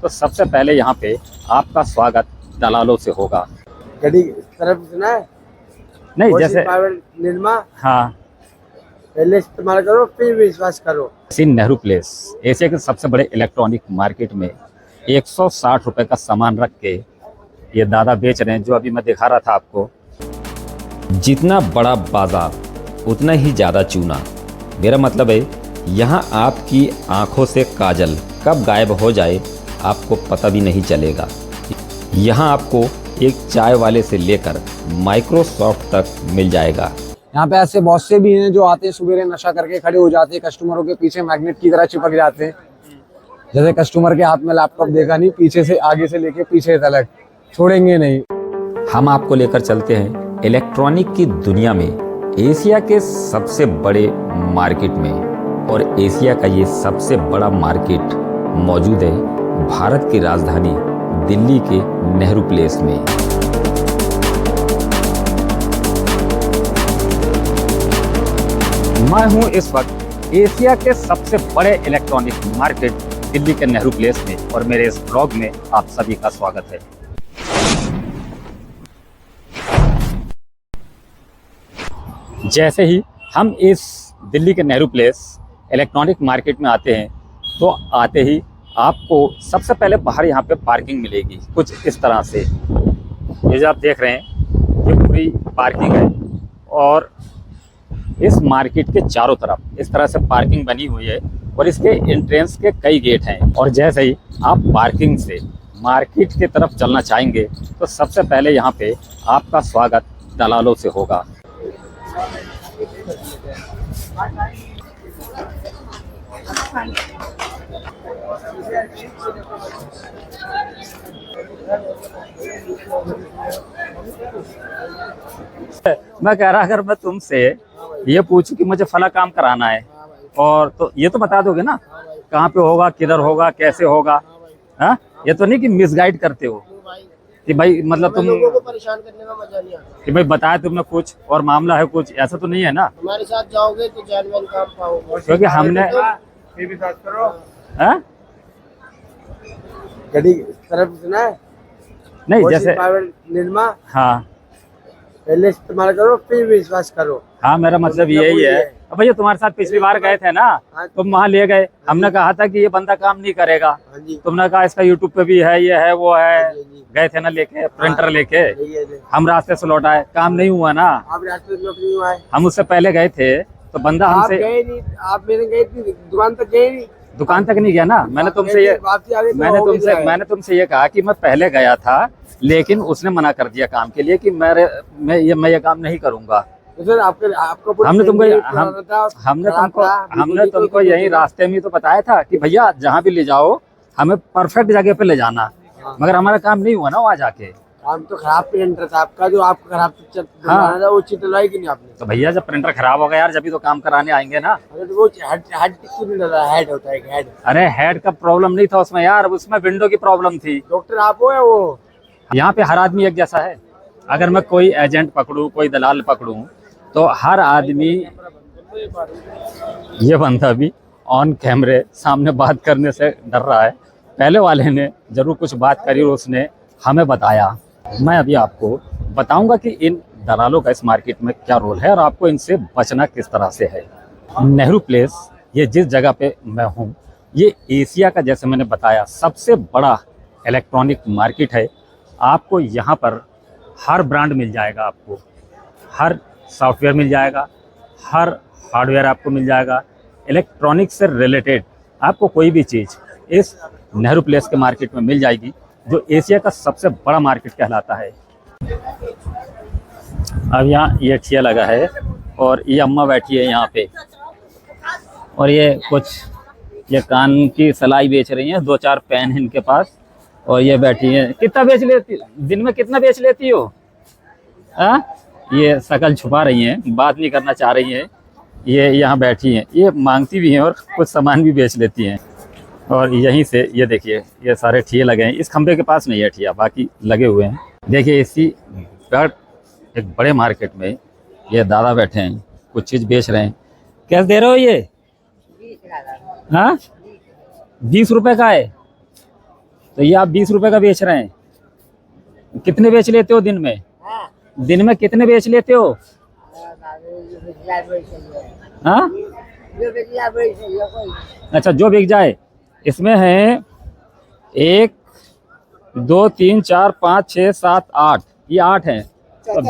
तो सबसे पहले यहाँ पे आपका स्वागत दलालों से होगा। गड़ी तरफ सुना है? नहीं जैसे निर्मा, हाँ, पहले इस्तेमाल करो फिर विश्वास करो। नेहरू प्लेस एशिया के सबसे बड़े इलेक्ट्रॉनिक मार्केट में 160 रुपए का सामान रख के ये दादा बेच रहे हैं, जो अभी मैं दिखा रहा था आपको। जितना बड़ा बाजार उतना ही ज़्यादा चूना। मेरा मतलब है यहाँ आपकी आंखों से काजल कब गायब हो जाए आपको पता भी नहीं चलेगा। यहाँ आपको एक चाय वाले से लेकर माइक्रोसॉफ्ट तक मिल जाएगा। यहाँ पे ऐसे बहुत से भी हैं जो आते हैं सुबह नशा करके खड़े हो जाते हैं, कस्टमरों के पीछे मैग्नेट की तरह चिपक जाते हैं। जैसे कस्टमर के हाथ में लैपटॉप देखा नहीं, पीछे से आगे से लेके पीछे तक छोड़ेंगे नहीं। हम आपको लेकर चलते हैं इलेक्ट्रॉनिक की दुनिया में, एशिया के सबसे बड़े मार्केट में। और एशिया का ये सबसे बड़ा मार्केट मौजूद है भारत की राजधानी दिल्ली के नेहरू प्लेस में। मैं हूं इस वक्त एशिया के सबसे बड़े इलेक्ट्रॉनिक मार्केट दिल्ली के नेहरू प्लेस में, और मेरे इस ब्लॉग में आप सभी का स्वागत है। जैसे ही हम इस दिल्ली के नेहरू प्लेस इलेक्ट्रॉनिक मार्केट में आते हैं, तो आते ही आपको सबसे पहले बाहर यहाँ पे पार्किंग मिलेगी कुछ इस तरह से। ये जो आप देख रहे हैं ये पूरी पार्किंग है, और इस मार्केट के चारों तरफ इस तरह से पार्किंग बनी हुई है, और इसके एंट्रेंस के कई गेट हैं। और जैसे ही आप पार्किंग से मार्केट की तरफ चलना चाहेंगे, तो सबसे पहले यहाँ पे आपका स्वागत दलालों से होगा। मैं कह रहा अगर मैं तुमसे ये पूछूं कि मुझे फला काम कराना है, और तो ये तो बता दोगे ना कहाँ पे होगा, किधर होगा, कैसे होगा? हाँ, ये तो नहीं कि मिसगाइड करते हो कि भाई मतलब तुम लोगों को परेशान करने में मजा नहीं आता कि भाई बताया तुमने कुछ और मामला है कुछ, ऐसा तो नहीं है ना। हमारे साथ जाओगे तो जेन्युइन काम पाओगे, क्योंकि हमने हाँ? गड़ी तरफ सुना है? नहीं जैसे निर्मा, हाँ पहले इस्तेमाल करो फिर विश्वास करो। हाँ, मेरा मतलब यही है। अब भैया तुम्हारे साथ पिछली बार गए थे ना, तुम वहाँ ले गए, हमने कहा था कि ये बंदा काम नहीं करेगा, तुमने कहा इसका यूट्यूब पे भी है, ये है वो है, गए थे ना लेके प्रिंटर लेके, हम रास्ते से लौट आए, काम नहीं हुआ ना। आप रास्ते से नहीं हुआ है, हम उससे पहले गए थे तो बंदा हमसे गए नहीं, आप मेरे गए थे दुकान तक गए नहीं, दुकान तक नहीं गया ना। मैंने तुमसे ये कहा कि मैं पहले गया था, लेकिन उसने मना कर दिया काम के लिए कि मैं ये काम नहीं करूंगा। तो सर आपको हमने तुमको यही रास्ते में तो बताया था कि भैया जहाँ भी ले जाओ हमें परफेक्ट जगह पे ले जाना, मगर हमारा काम नहीं हुआ ना वहाँ जाके। काम तो खराब प्रिंटर था आपका, जो आपका खराब था वो चीज डलवाई कि नहीं आपने? तो भैया जब प्रिंटर खराब हो गया यार, जब भी तो काम कराने आएंगे ना। अरे तो वो हेड होता है हेड। अरे हेड का प्रॉब्लम नहीं था उसमें यार, उसमें विंडो की प्रॉब्लम थी। डॉक्टर आप हो या वो? यहाँ पे हर आदमी एक जैसा है। अगर मैं कोई एजेंट पकड़ूं, कोई दलाल पकड़ूं, तो हर आदमी, ये बंदा भी ऑन कैमरे सामने बात करने से डर रहा है। पहले वाले ने जरूर कुछ बात करी और उसने हमें बताया। मैं अभी आपको बताऊंगा कि इन दलालों का इस मार्केट में क्या रोल है और आपको इनसे बचना किस तरह से है। नेहरू प्लेस, ये जिस जगह पे मैं हूँ, ये एशिया का, जैसे मैंने बताया, सबसे बड़ा इलेक्ट्रॉनिक मार्केट है। आपको यहाँ पर हर ब्रांड मिल जाएगा, आपको हर सॉफ्टवेयर मिल जाएगा, हर हार्डवेयर आपको मिल जाएगा। इलेक्ट्रॉनिक से रिलेटेड आपको कोई भी चीज़ इस नेहरू प्लेस के मार्केट में मिल जाएगी, जो एशिया का सबसे बड़ा मार्केट कहलाता है। अब यहाँ ये ठिया लगा है और ये अम्मा बैठी है यहाँ पे, और ये कुछ ये कान की सलाई बेच रही हैं। 2-4 पेन है इनके पास, और ये बैठी है। कितना बेच लेती, दिन में कितना बेच लेती हो? हाँ, ये शकल छुपा रही हैं, बात नहीं करना चाह रही हैं। ये यहाँ बैठी हैं, ये मांगती भी हैं और कुछ सामान भी बेच लेती हैं। और यहीं से ये देखिए ये सारे ठिये लगे हैं। इस खंबे के पास नहीं है ठिया, बाकी लगे हुए हैं। देखिए इसी एक बड़े मार्केट में ये दादा बैठे हैं, कुछ चीज़ बेच रहे हैं। कैसे दे रहे हो ये? हाँ, 20 रुपए का है। तो ये आप 20 रुपए का बेच रहे हैं, कितने बेच लेते हो दिन में? दिन में कितने बेच लेते हो? हाँ, अच्छा, जो बिक जाए। इसमें है 1 2 3 4 5 6 7 8, ये 8 हैं। तो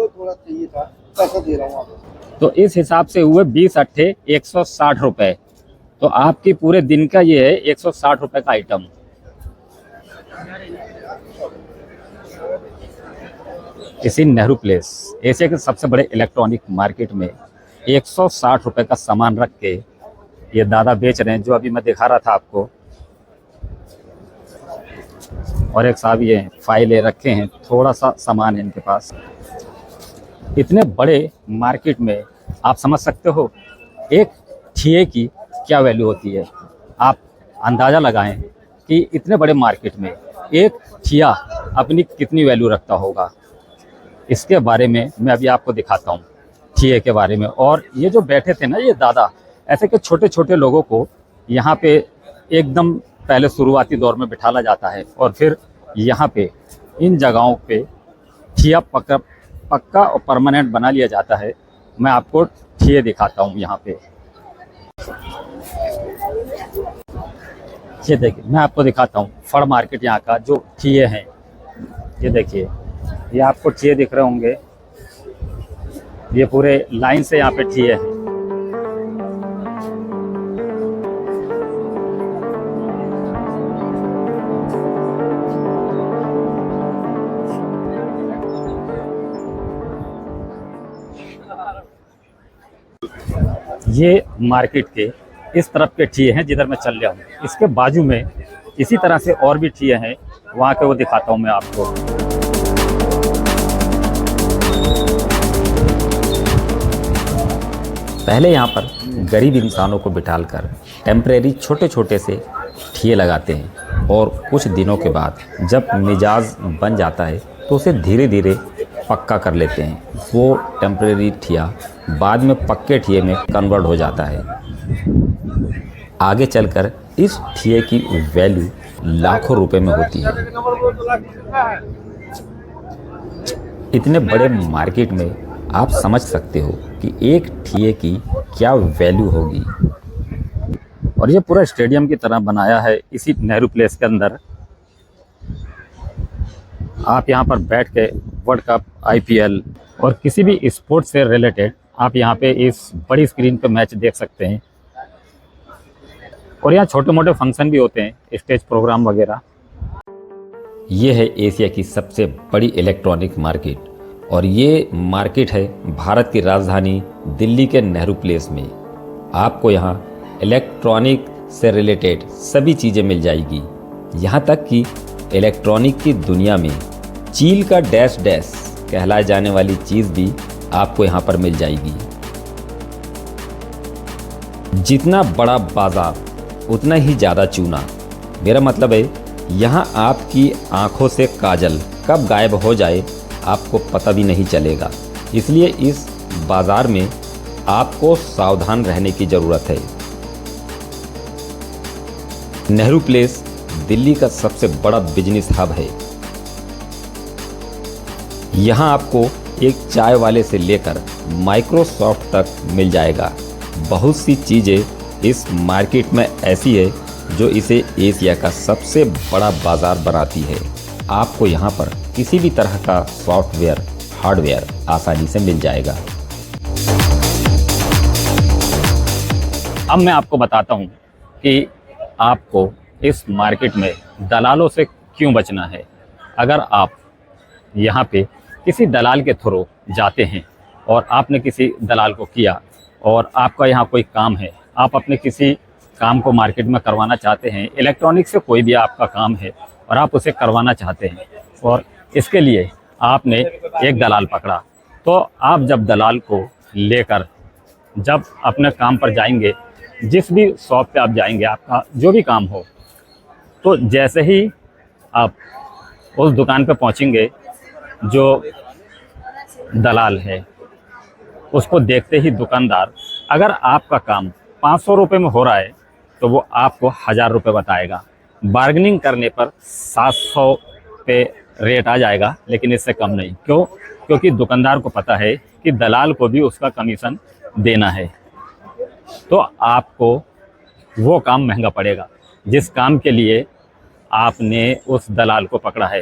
थोड़ा चाहिए था, पैसा दे रहा हूँ आपको। तो इस हिसाब से हुए 20 अट्ठे 160 रुपए। तो आपकी पूरे दिन का ये है 160 रुपए का आइटम। इसी नेहरू प्लेस, एशिया के सबसे बड़े इलेक्ट्रॉनिक मार्केट में 160 रुपए का सामान रख के ये दादा बेच रहे हैं, जो अभी मैं दिखा रहा था आपको। और एक साहब ये फाइलें रखे हैं, थोड़ा सा सामान है इनके पास। इतने बड़े मार्केट में आप समझ सकते हो एक ठिये की क्या वैल्यू होती है। आप अंदाज़ा लगाएं कि इतने बड़े मार्केट में एक ठिया अपनी कितनी वैल्यू रखता होगा। इसके बारे में मैं अभी आपको दिखाता हूँ, ठिये के बारे में। और ये जो बैठे थे ना ये दादा, ऐसे कि छोटे छोटे लोगों को यहाँ पे एकदम पहले शुरुआती दौर में बिठाला जाता है और फिर यहाँ पे इन जगहों पे ठिया पक्का और परमानेंट बना लिया जाता है। मैं आपको ठिये दिखाता हूँ यहाँ पे। ये देखिए, मैं आपको दिखाता हूँ फड़ मार्केट यहाँ का जो ठिये हैं। ये देखिए, ये आपको ठिये दिख रहे होंगे, ये पूरे लाइन से यहाँ पे ठिये हैं। ये मार्केट के इस तरफ के ठिये हैं जिधर मैं चल रहा हूँ। इसके बाजू में इसी तरह से और भी ठिये हैं, वहाँ के वो दिखाता हूँ मैं आपको। पहले यहाँ पर गरीब इंसानों को बिठालकर टेम्परेरी छोटे छोटे से ठिये लगाते हैं और कुछ दिनों के बाद जब मिजाज बन जाता है तो उसे धीरे धीरे पक्का कर लेते हैं। वो टेम्परेरी ठिया बाद में पक्के ठिये में कन्वर्ट हो जाता है। आगे चलकर इस ठिये की वैल्यू लाखों रुपए में होती है। इतने बड़े मार्केट में आप समझ सकते हो कि एक ठिये की क्या वैल्यू होगी। और ये पूरा स्टेडियम की तरह बनाया है इसी नेहरू प्लेस के अंदर। आप यहाँ पर बैठ के वर्ल्ड कप, IPL और किसी भी स्पोर्ट्स से रिलेटेड आप यहाँ पे इस बड़ी स्क्रीन पे मैच देख सकते हैं। और यहाँ छोटे मोटे फंक्शन भी होते हैं, स्टेज प्रोग्राम वगैरह। ये है एशिया की सबसे बड़ी इलेक्ट्रॉनिक मार्केट और ये मार्केट है भारत की राजधानी दिल्ली के नेहरू प्लेस में। आपको यहाँ इलेक्ट्रॉनिक से रिलेटेड सभी चीज़ें मिल जाएगी। यहाँ तक कि इलेक्ट्रॉनिक की दुनिया में चील का डैश डैश कहलाए जाने वाली चीज़ भी आपको यहाँ पर मिल जाएगी। जितना बड़ा बाजार उतना ही ज़्यादा चूना। मेरा मतलब है यहाँ आपकी आंखों से काजल कब गायब हो जाए आपको पता भी नहीं चलेगा। इसलिए इस बाज़ार में आपको सावधान रहने की ज़रूरत है। नेहरू प्लेस दिल्ली का सबसे बड़ा बिजनेस हब है। यहाँ आपको एक चाय वाले से लेकर माइक्रोसॉफ्ट तक मिल जाएगा। बहुत सी चीज़ें इस मार्केट में ऐसी है जो इसे एशिया का सबसे बड़ा बाज़ार बनाती है। आपको यहाँ पर किसी भी तरह का सॉफ्टवेयर, हार्डवेयर आसानी से मिल जाएगा। अब मैं आपको बताता हूँ कि आपको इस मार्केट में दलालों से क्यों बचना है। अगर आप यहाँ पे किसी दलाल के थ्रू जाते हैं और आपने किसी दलाल को किया और आपका यहाँ कोई काम है, आप अपने किसी काम को मार्केट में करवाना चाहते हैं, इलेक्ट्रॉनिक से कोई भी आपका काम है और आप उसे करवाना चाहते हैं और इसके लिए आपने एक दलाल पकड़ा, तो आप जब दलाल को लेकर जब अपने काम पर जाएंगे, जिस भी शॉप पे आप जाएंगे, आपका जो भी काम हो, तो जैसे ही आप उस दुकान पे पहुंचेंगे, जो दलाल है उसको देखते ही दुकानदार, अगर आपका काम 500 रुपये में हो रहा है तो वो आपको 1000 रुपये बताएगा। बार्गेनिंग करने पर 700 पे रेट आ जाएगा, लेकिन इससे कम नहीं। क्यों? क्योंकि दुकानदार को पता है कि दलाल को भी उसका कमीशन देना है। तो आपको वो काम महंगा पड़ेगा जिस काम के लिए आपने उस दलाल को पकड़ा है।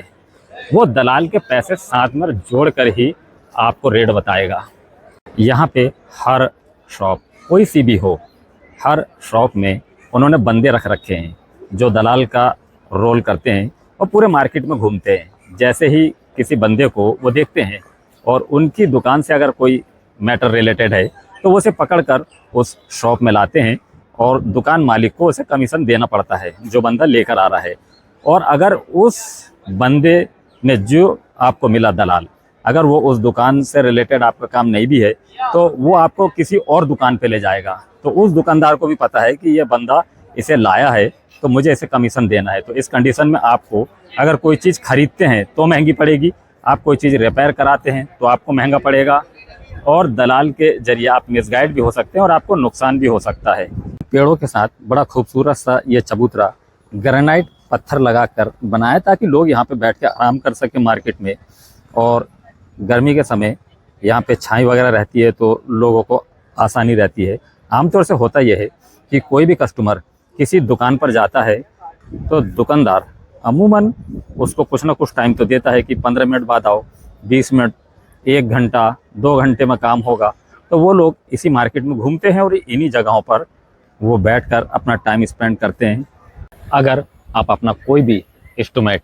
वो दलाल के पैसे साथ में जोड़ कर ही आपको रेट बताएगा। यहाँ पे हर शॉप कोई सी भी हो, हर शॉप में उन्होंने बंदे रख रखे हैं जो दलाल का रोल करते हैं और पूरे मार्केट में घूमते हैं। जैसे ही किसी बंदे को वो देखते हैं और उनकी दुकान से अगर कोई मैटर रिलेटेड है तो वो उसे पकड़कर उस शॉप में लाते हैं और दुकान मालिक को उसे कमीशन देना पड़ता है जो बंदा लेकर आ रहा है। और अगर उस बंदे ने जो आपको मिला दलाल, अगर वो उस दुकान से रिलेटेड आपका काम नहीं भी है तो वो आपको किसी और दुकान पे ले जाएगा। तो उस दुकानदार को भी पता है कि ये बंदा इसे लाया है तो मुझे इसे कमीशन देना है। तो इस कंडीशन में आपको अगर कोई चीज़ खरीदते हैं तो महंगी पड़ेगी, आप कोई चीज़ रिपेयर कराते हैं तो आपको महंगा पड़ेगा, और दलाल के जरिए आप मिसगाइड भी हो सकते हैं और आपको नुकसान भी हो सकता है। पेड़ों के साथ बड़ा खूबसूरत सा ये चबूतरा ग्रेनाइट पत्थर लगाकर बनाया ताकि लोग यहाँ पे बैठ के आराम कर सकें मार्केट में। और गर्मी के समय यहाँ पे छाई वगैरह रहती है तो लोगों को आसानी रहती है। आमतौर से होता यह है कि कोई भी कस्टमर किसी दुकान पर जाता है तो दुकानदार अमूमन उसको कुछ ना कुछ टाइम तो देता है कि 15 मिनट बाद आओ, 20 मिनट, 1 घंटा, 2 घंटे में काम होगा। तो वो लोग इसी मार्केट में घूमते हैं और इन्हीं जगहों पर वो बैठकर अपना टाइम स्पेंड करते हैं। अगर आप अपना कोई भी इंस्ट्रूमेंट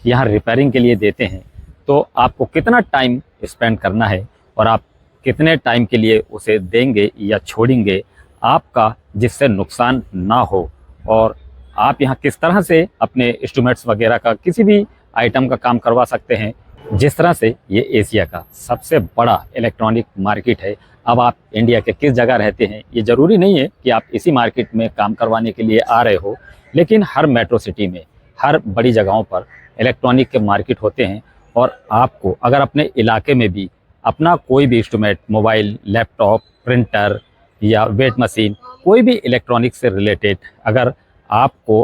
यहाँ रिपेयरिंग के लिए देते हैं तो आपको कितना टाइम स्पेंड करना है और आप कितने टाइम के लिए उसे देंगे या छोड़ेंगे आपका, जिससे नुकसान ना हो, और आप यहाँ किस तरह से अपने इंस्ट्रूमेंट्स वगैरह का किसी भी आइटम का काम करवा सकते हैं। जिस तरह से ये एशिया का सबसे बड़ा इलेक्ट्रॉनिक मार्केट है। अब आप इंडिया के किस जगह रहते हैं ये ज़रूरी नहीं है कि आप इसी मार्केट में काम करवाने के लिए आ रहे हो, लेकिन हर मेट्रो सिटी में, हर बड़ी जगहों पर इलेक्ट्रॉनिक के मार्केट होते हैं। और आपको अगर अपने इलाके में भी अपना कोई भी इंस्ट्रूमेंट, मोबाइल, लैपटॉप, प्रिंटर या वेट मशीन, कोई भी इलेक्ट्रॉनिक से रिलेटेड अगर आपको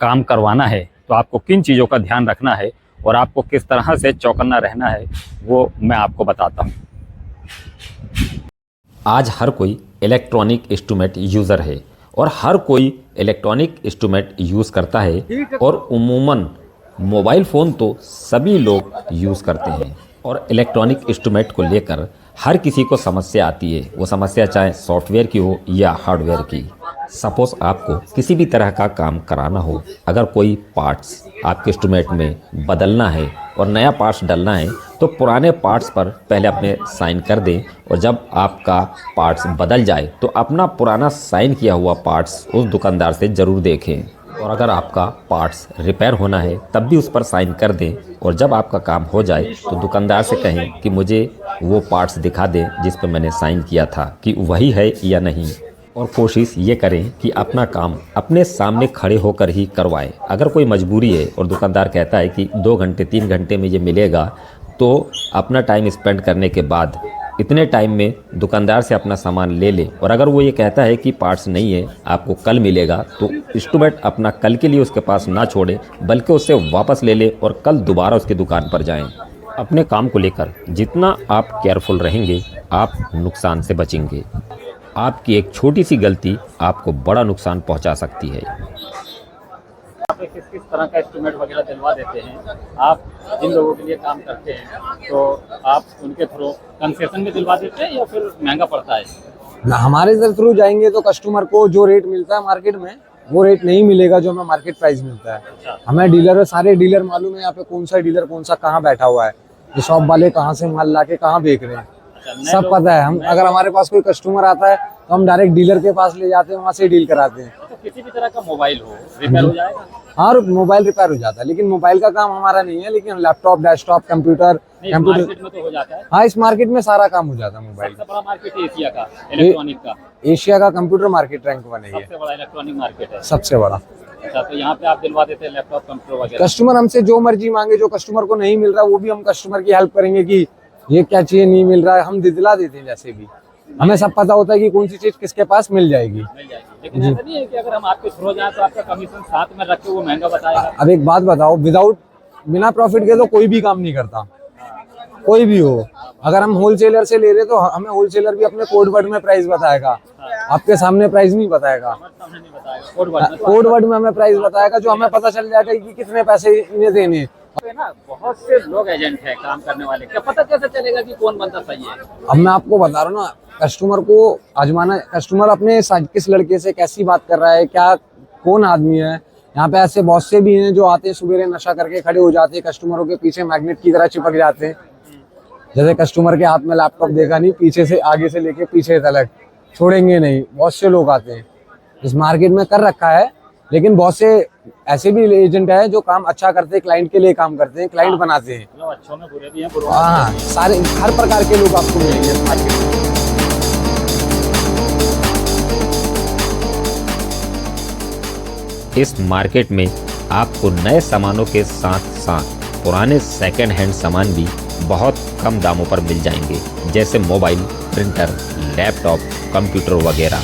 काम करवाना है तो आपको किन चीज़ों का ध्यान रखना है और आपको किस तरह से चौकन्ना रहना है वो मैं आपको बताता हूँ। आज हर कोई इलेक्ट्रॉनिक इंस्ट्रूमेंट यूज़र है और हर कोई इलेक्ट्रॉनिक इंस्ट्रूमेंट यूज़ करता है, और उमूमन मोबाइल फ़ोन तो सभी लोग यूज़ करते हैं। और इलेक्ट्रॉनिक इंस्ट्रूमेंट को लेकर हर किसी को समस्या आती है, वो समस्या चाहे सॉफ्टवेयर की हो या हार्डवेयर की। सपोज़ आपको किसी भी तरह का काम कराना हो, अगर कोई पार्ट्स आपके इंस्ट्रूमेंट में बदलना है और नया पार्ट्स डलना है तो पुराने पार्ट्स पर पहले अपने साइन कर दें, और जब आपका पार्ट्स बदल जाए तो अपना पुराना साइन किया हुआ पार्ट्स उस दुकानदार से ज़रूर देखें। और अगर आपका पार्ट्स रिपेयर होना है तब भी उस पर साइन कर दें, और जब आपका काम हो जाए तो दुकानदार से कहें कि मुझे वो पार्ट्स दिखा दें जिस पर मैंने साइन किया था कि वही है या नहीं। और कोशिश ये करें कि अपना काम अपने सामने खड़े होकर ही करवाएं। अगर कोई मजबूरी है और दुकानदार कहता है कि 2 घंटे 3 घंटे में ये मिलेगा, तो अपना टाइम स्पेंड करने के बाद इतने टाइम में दुकानदार से अपना सामान ले लें। और अगर वो ये कहता है कि पार्ट्स नहीं है, आपको कल मिलेगा, तो इंस्ट्रूमेंट अपना कल के लिए उसके पास ना छोड़ें, बल्कि उससे वापस ले लें और कल दोबारा उसकी दुकान पर जाएं। अपने काम को लेकर जितना आप केयरफुल रहेंगे, आप नुकसान से बचेंगे। आपकी एक छोटी सी गलती आपको बड़ा नुकसान पहुंचा सकती है। आप किस किस तरह का इंस्ट्रूमेंट वगैरह दिलवा देते हैं? आप जिन लोगों के लिए काम करते हैं तो आप उनके थ्रू कंसेशन में दिलवा देते हैं या फिर महंगा पड़ता है? ना, हमारे थ्रू जाएंगे तो कस्टमर को जो रेट मिलता है मार्केट में वो रेट नहीं मिलेगा जो हमें मार्केट प्राइस मिलता है। अच्छा। हमें डीलर, सारे डीलर मालूम है यहाँ पे कौन सा डीलर कौन सा कहाँ बैठा हुआ है, ये शॉप वाले कहाँ से माल लाके कहाँ बेच रहे हैं, सब पता है। हम अगर हमारे पास कोई कस्टमर आता है तो हम डायरेक्ट डीलर के पास ले जाते हैं, वहाँ से डील कराते हैं। तो किसी भी तरह का मोबाइल हो रिपेयर हो जाएगा? हाँ, मोबाइल रिपेयर हो जाता है, लेकिन मोबाइल का काम हमारा नहीं है, लेकिन लैपटॉप, डेस्कटॉप, कंप्यूटर मार्केट में तो हो जाता है। हाँ, इस मार्केट में सारा काम हो जाता है मोबाइल। सबसे बड़ा मार्केट एशिया का इलेक्ट्रॉनिक का, एशिया का कंप्यूटर मार्केट रैंक 1 है, सबसे बड़ा इलेक्ट्रॉनिक मार्केट है, सबसे बड़ा। अच्छा, तो यहाँ पे आप दिलवा देते हैं लैपटॉप, कंप्यूटर वगैरह? कस्टमर हमसे जो मर्जी मांगे, जो कस्टमर को नहीं मिल रहा वो भी हम कस्टमर की हेल्प करेंगे कि ये क्या चाहिए नहीं मिल रहा है, हम दिला देते हैं जैसे भी। हमें सब पता होता है कि कौन सी चीज किसके पास मिल जाएगी। मिल जाएगी, लेकिन ऐसा नहीं है कि अगर हम आपके थ्रू जाए तो आपका कमीशन साथ में रख के वो महंगा बताएगा। अब एक बात बताओ, बिना प्रॉफिट के तो कोई भी काम नहीं करता, कोई भी हो। अगर हम होलसेलर से ले रहे तो हमें होलसेलर भी अपने कोड वर्ड में प्राइस बताएगा, आपके सामने प्राइस नहीं बताएगा। कोड वर्ड में हमें प्राइस बताएगा, जो हमें पता चल जाएगा कि कितने पैसे इन्हें देने। ना बहुत से लोग एजेंट हैं काम करने वाले, क्या पता कैसे चलेगा कि कौन बंदा सही है? अब मैं आपको बता रहा हूँ ना, कस्टमर को आजमाना, कस्टमर अपने किस लड़के से कैसी बात कर रहा है, क्या कौन आदमी है। यहाँ पे ऐसे बहुत से भी हैं जो आते हैं सुबह नशा करके खड़े हो जाते हैं, कस्टमरों के पीछे मैग्नेट की तरह चिपक जाते हैं। जैसे कस्टमर के हाथ में लैपटॉप देखा नहीं, पीछे से आगे से लेके पीछे तक छोड़ेंगे नहीं। बहुत से लोग आते हैं, इस मार्केट में कर रखा है। लेकिन बहुत से ऐसे भी एजेंट हैं जो काम अच्छा करते हैं, क्लाइंट के लिए काम करते हैं, क्लाइंट बनाते हैं। मतलब अच्छों में बुरे भी हैं, बुरे हाँ, सारे हर प्रकार के लोग आपको मिलेंगे इस मार्केट में। इस मार्केट में आपको नए सामानों के साथ साथ पुराने सेकंड हैंड सामान भी बहुत कम दामों पर मिल जाएंगे, जैसे मोबाइल, प्रिंटर, लैपटॉप, कंप्यूटर वगैरह।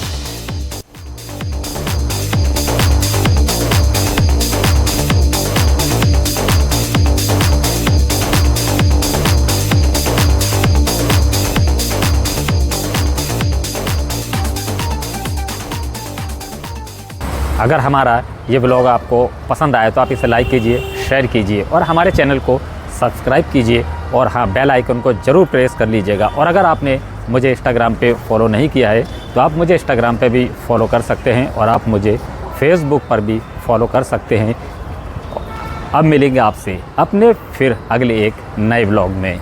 अगर हमारा ये ब्लॉग आपको पसंद आए तो आप इसे लाइक कीजिए, शेयर कीजिए और हमारे चैनल को सब्सक्राइब कीजिए और हाँ, बेल आइकन को ज़रूर प्रेस कर लीजिएगा। और अगर आपने मुझे इंस्टाग्राम पे फॉलो नहीं किया है तो आप मुझे इंस्टाग्राम पे भी फॉलो कर सकते हैं और आप मुझे फेसबुक पर भी फॉलो कर सकते हैं। अब मिलेंगे आपसे अपने फिर अगले एक नए ब्लॉग में।